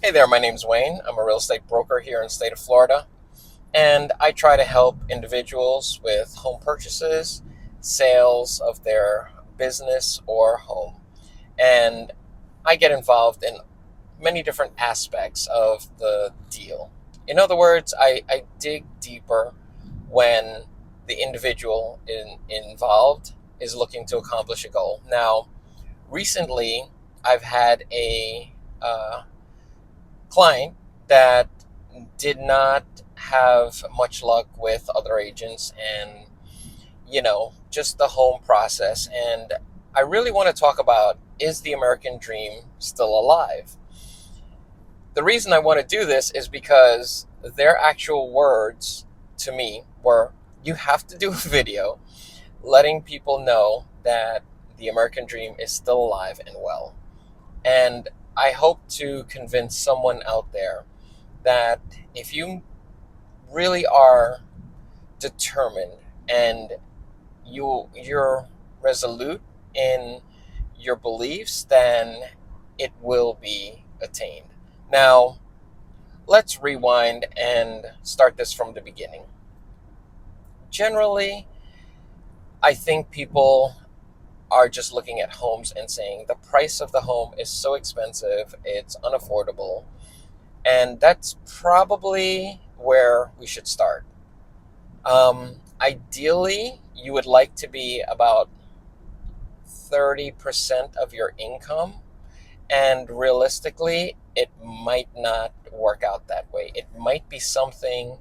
Hey there, my name's Wayne. I'm a real estate broker here in the state of Florida, and I try to help individuals with home purchases, sales of their business or home. And I get involved in many different aspects of the deal. In other words, I dig deeper when the individual involved is looking to accomplish a goal. Now, recently, I've had a client that did not have much luck with other agents and, just the home process. And I really want to talk about, is the American dream still alive? The reason I want to do this is because their actual words to me were, you have to do a video letting people know that the American dream is still alive and well. And I hope to convince someone out there that if you really are determined and you're resolute in your beliefs, then it will be attained. Now, let's rewind and start this from the beginning. Generally, I think people are just looking at homes and saying the price of the home is so expensive, it's unaffordable. And that's probably where we should start. Ideally, you would like to be about 30% of your income. And realistically, it might not work out that way. It might be something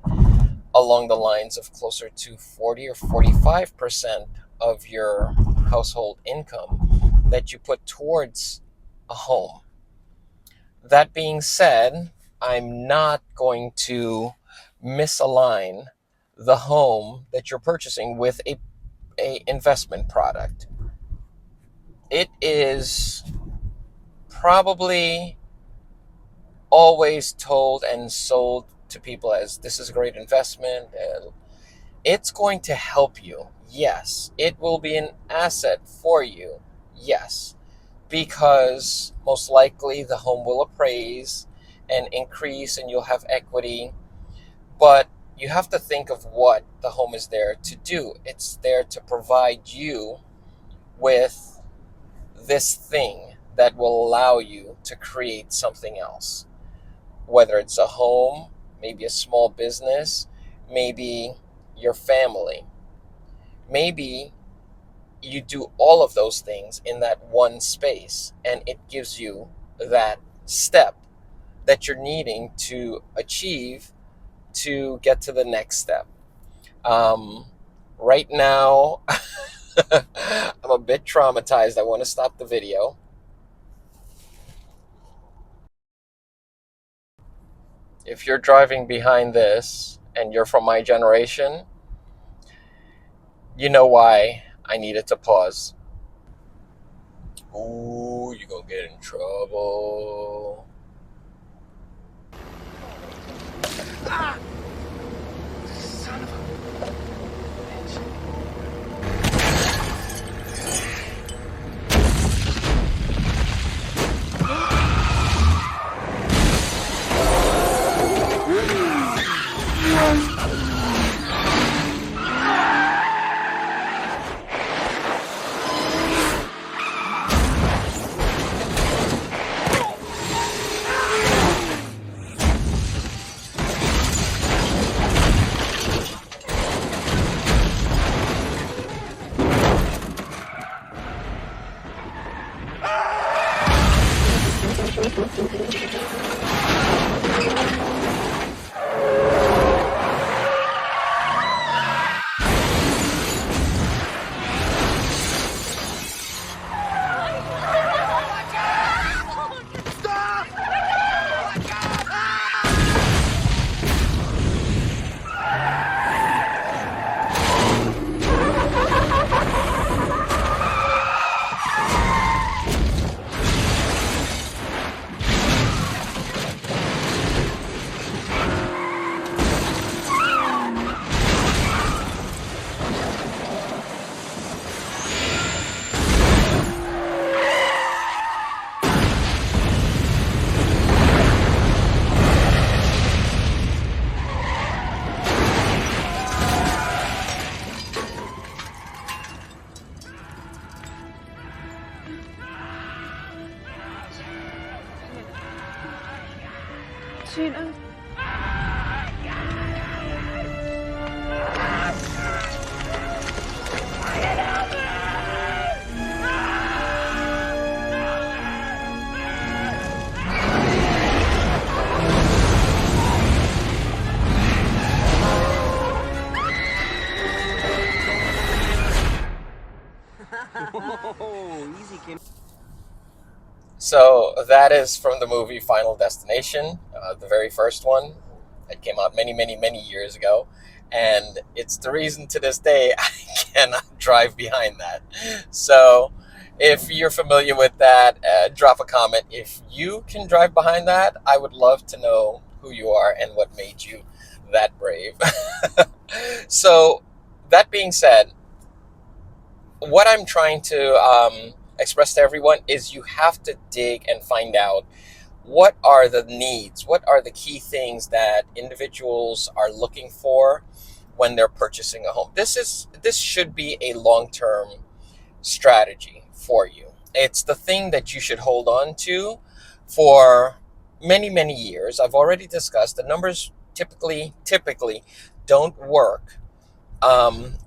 along the lines of closer to 40 or 45% of your household income that you put towards a home. That being said, I'm not going to misalign the home that you're purchasing with a investment product. It is probably always told and sold to people as this is a great investment. It's going to help you. Yes. It will be an asset for you. Yes. Because most likely the home will appraise and increase and you'll have equity. But you have to think of what the home is there to do. It's there to provide you with this thing that will allow you to create something else. Whether it's a home, maybe a small business, maybe your family. Maybe you do all of those things in that one space, and it gives you that step that you're needing to achieve to get to the next step. Right now, I'm a bit traumatized. I want to stop the video. If you're driving behind this and you're from my generation, you know why I needed to pause. Ooh, you're gonna get in trouble. Ah! Son of a bitch. shoot him. Oh, easy, kid. So that is from the movie Final Destination, the very first one. It came out many, many, many years ago. And it's the reason to this day I cannot drive behind that. So if you're familiar with that, drop a comment. If you can drive behind that, I would love to know who you are and what made you that brave. So, that being said, what I'm trying to express to everyone is you have to dig and find out what are the needs, what are the key things that individuals are looking for when they're purchasing a home. This should be a long-term strategy for you. It's the thing that you should hold on to for many, many years. I've already discussed the numbers typically don't work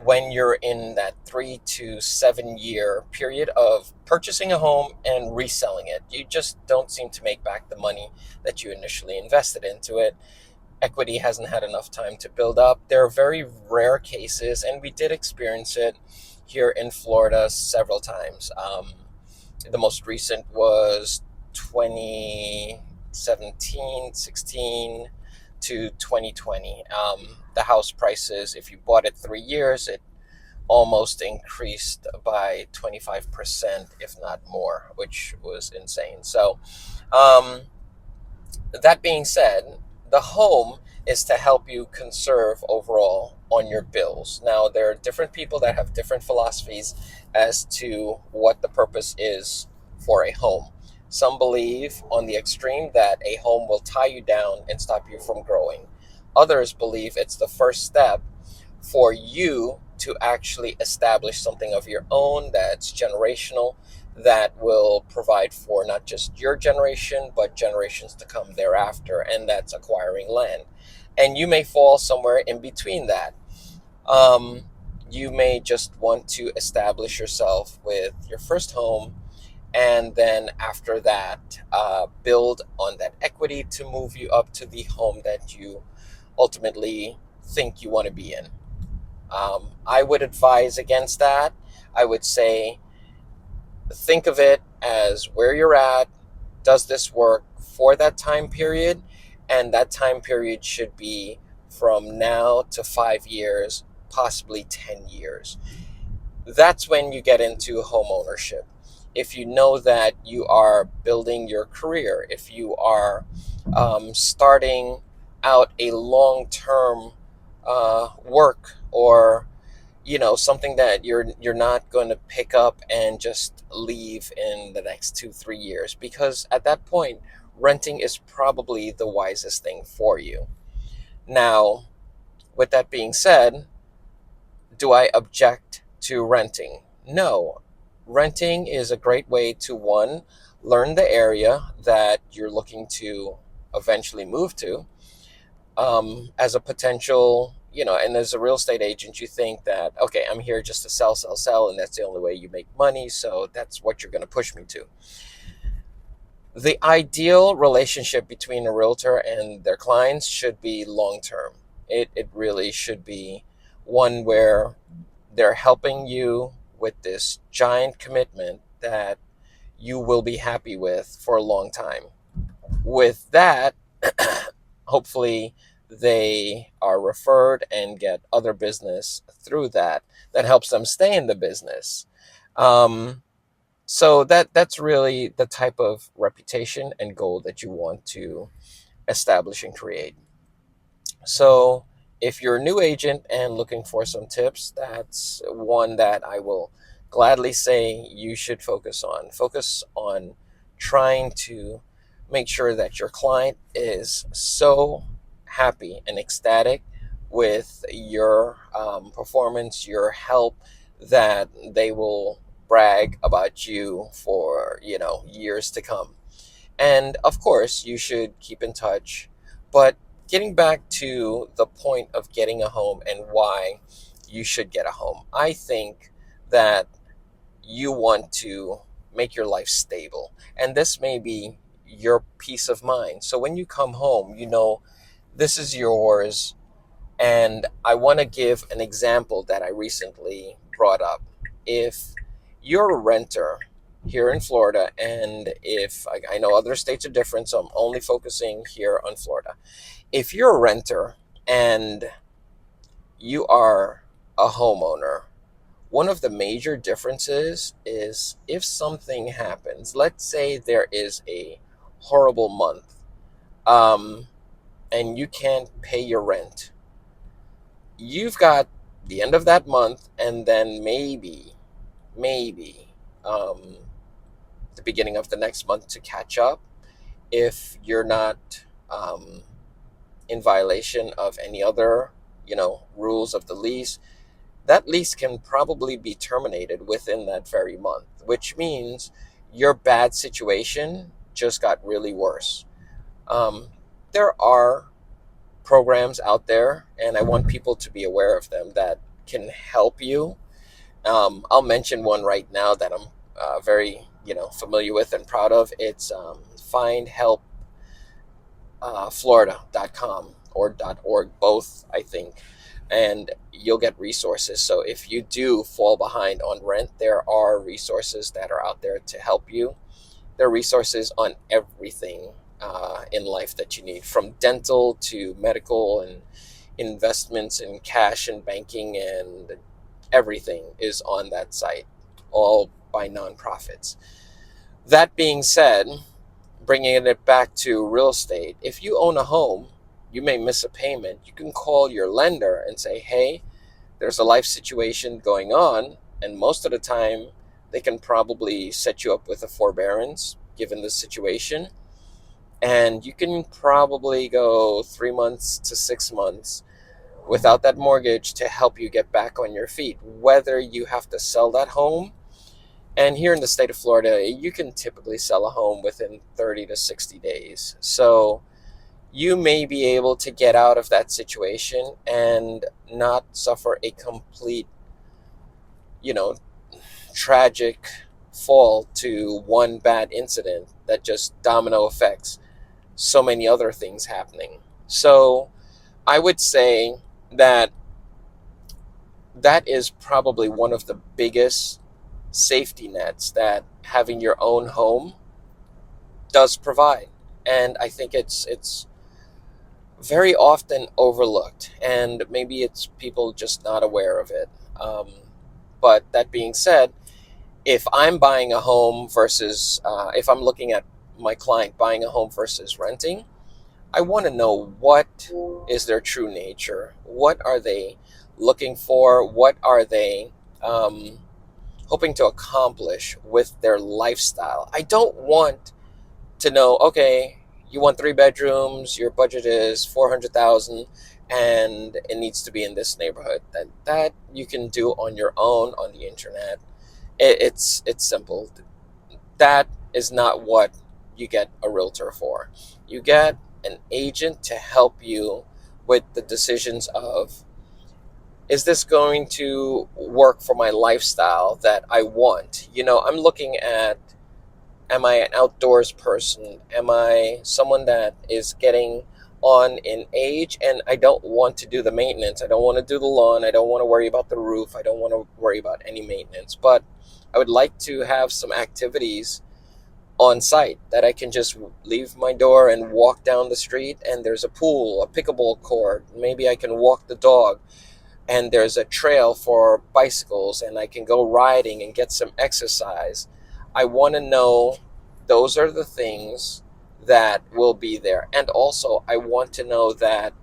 when you're in that 3 to 7 year period of purchasing a home and reselling it. You just don't seem to make back the money that you initially invested into it. Equity hasn't had enough time to build up. There are very rare cases, and we did experience it here in Florida several times. The most recent was 2017, 16 to 2020. The house prices, if you bought it 3 years, it almost increased by 25%, if not more, which was insane. So, um, that being said, the home is to help you conserve overall on your bills. Now, there are different people that have different philosophies as to what the purpose is for a home. Some believe on the extreme that a home will tie you down and stop you from growing. Others believe it's the first step for you to actually establish something of your own that's generational, that will provide for not just your generation, but generations to come thereafter, and that's acquiring land. And you may fall somewhere in between that. Um, you may just want to establish yourself with your first home, and then after that, build on that equity to move you up to the home that you ultimately think you want to be in. I would advise against that. I would say think of it as where you're at. Does this work for that time period? And that time period should be from now to 5 years, possibly 10 years. That's when you get into home ownership. If you know that you are building your career, if you are starting out a long term work, or something that you're not going to pick up and just leave in the next 2 3 years, because at that point renting is probably the wisest thing for you. Now, with that being said, do I object to renting? No. Renting is a great way to, one, learn the area that you're looking to eventually move to. As a potential, and as a real estate agent, you think that, okay, I'm here just to sell, sell, sell, and that's the only way you make money, so that's what you're going to push me to. The ideal relationship between a realtor and their clients should be long term. It really should be one where they're helping you with this giant commitment that you will be happy with for a long time. With that, hopefully they are referred and get other business through that helps them stay in the business. So that's really the type of reputation and goal that you want to establish and create. So, if you're a new agent and looking for some tips, that's one that I will gladly say you should focus on. Focus on trying to make sure that your client is so happy and ecstatic with your performance, your help, that they will brag about you for years to come. And of course, you should keep in touch But getting back to the point of getting a home and why you should get a home, I think that you want to make your life stable. And this may be your peace of mind. So when you come home, you know this is yours. And I want to give an example that I recently brought up. If you're a renter here in Florida, and if I know other states are different, so I'm only focusing here on Florida. If you're a renter and you are a homeowner, one of the major differences is if something happens, let's say there is a horrible month, um, and you can't pay your rent, you've got the end of that month and then maybe, um, the beginning of the next month to catch up if you're not in violation of any other, rules of the lease. That lease can probably be terminated within that very month, which means your bad situation just got really worse. Um, there are programs out there, and I want people to be aware of them that can help you. I'll mention one right now that I'm very familiar with and proud of. It's findhelpflorida.com or .org, both I think, and you'll get resources. So if you do fall behind on rent, there are resources that are out there to help you. There are resources on everything in life that you need, from dental to medical and investments and cash and banking, and everything is on that site, all by nonprofits. That being said, bringing it back to real estate, if you own a home, you may miss a payment. You can call your lender and say, hey, there's a life situation going on. And most of the time, they can probably set you up with a forbearance given the situation. And you can probably go 3 months to 6 months without that mortgage to help you get back on your feet, whether you have to sell that home. And here in the state of Florida, you can typically sell a home within 30 to 60 days. So you may be able to get out of that situation and not suffer a complete, you know, tragic fall to one bad incident that just domino affects so many other things happening. So I would say that that is probably one of the biggest safety nets that having your own home does provide. And I think it's very often overlooked, and maybe it's people just not aware of it. Um, but that being said, if I'm buying a home versus if I'm looking at my client buying a home versus renting, I want to know what is their true nature. What are they looking for? What are they um, hoping to accomplish with their lifestyle? I don't want to know, okay, you want 3 bedrooms, your budget is 400,000, and it needs to be in this neighborhood. That you can do on your own on the internet. It's simple. That is not what you get a realtor for. You get an agent to help you with the decisions of, is this going to work for my lifestyle that I want? I'm looking at, am I an outdoors person? Am I someone that is getting on in age and I don't want to do the maintenance? I don't want to do the lawn. I don't want to worry about the roof. I don't want to worry about any maintenance. But I would like to have some activities on site that I can just leave my door and walk down the street, and there's a pool, a pickleball court. Maybe I can walk the dog, and there's a trail for bicycles, and I can go riding and get some exercise. I want to know those are the things that will be there. And also, I want to know that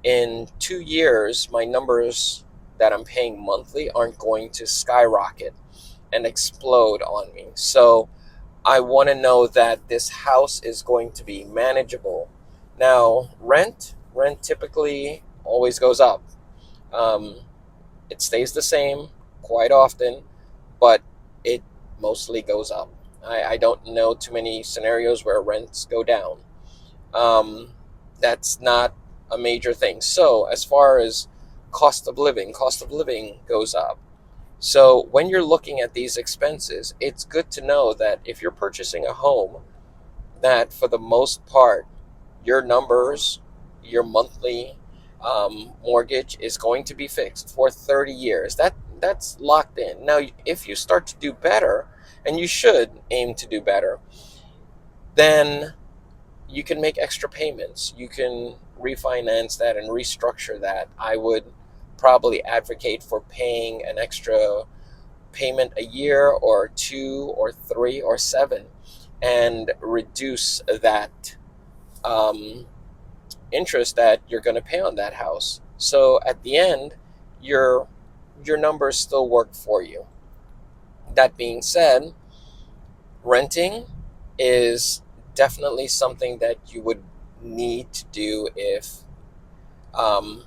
in 2 years, my numbers that I'm paying monthly aren't going to skyrocket and explode on me. So I want to know that this house is going to be manageable. Now, rent typically always goes up. Um, it stays the same quite often, but it mostly goes up. I don't know too many scenarios where rents go down. Um, That's not a major thing. So as far as cost of living goes up. So when you're looking at these expenses, it's good to know that if you're purchasing a home, that for the most part, your numbers, your monthly mortgage is going to be fixed for 30 years. That's locked in. Now, if you start to do better, and you should aim to do better, then you can make extra payments. You can refinance that and restructure that. I would probably advocate for paying an extra payment a year or two or three or seven and reduce that um, interest that you're going to pay on that house. So at the end, your your numbers still work for you. That being said, renting is definitely something that you would need to do if um,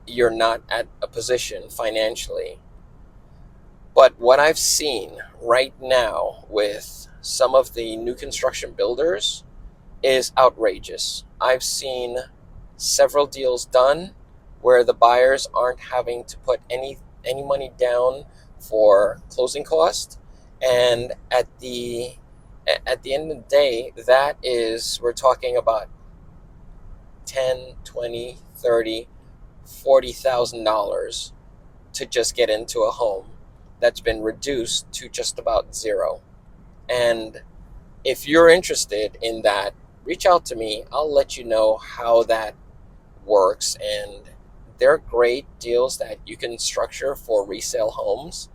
you're not at a position financially. But what I've seen right now with some of the new construction builders is outrageous. I've seen several deals done where the buyers aren't having to put any money down for closing costs, and at the end of the day, that is, we're talking about 10, 20, 30, $40,000 to just get into a home that's been reduced to just about zero. And if you're interested in that, reach out to me. I'll let you know how that works. And they're great deals that you can structure for resale homes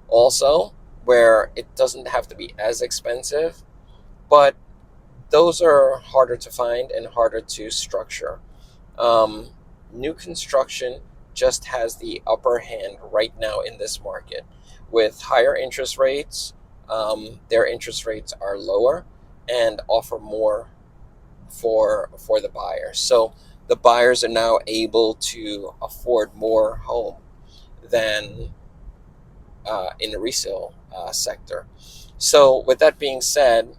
also, where it doesn't have to be as expensive, but those are harder to find and harder to structure. Um, New construction just has the upper hand right now in this market. With higher interest rates, their interest rates are lower and offer more for the buyer. So the buyers are now able to afford more home than in the resale sector. So with that being said,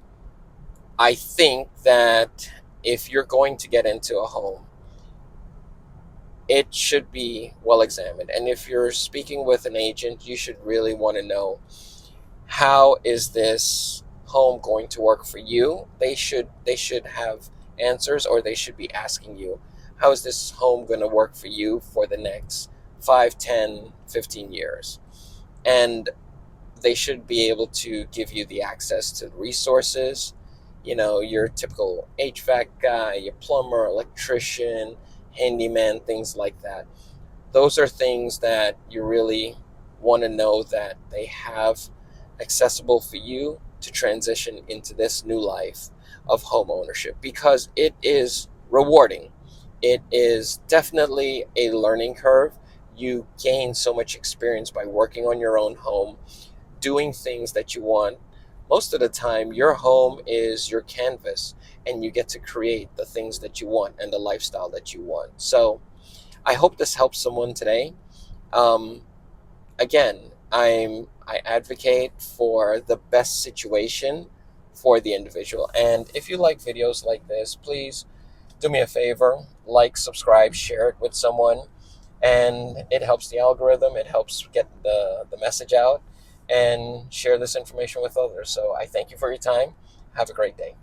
I think that if you're going to get into a home, it should be well examined. And if you're speaking with an agent, you should really want to know, how is this home going to work for you? They should have answers, or they should be asking you, how is this home going to work for you for the next 5, 10, 15 years? And they should be able to give you the access to resources, your typical HVAC guy, your plumber, electrician, handyman, things like that. Those are things that you really want to know that they have accessible for you to transition into this new life of home ownership, because it is rewarding. It is definitely a learning curve. You gain so much experience by working on your own home, doing things that you want. Most of the time, your home is your canvas, and you get to create the things that you want and the lifestyle that you want. So, I hope this helps someone today. Um, Again, I advocate for the best situation for the individual. And if you like videos like this, please do me a favor, like, subscribe, share it with someone, and it helps the algorithm. It helps get the message out, and share this information with others. So I thank you for your time. Have a great day.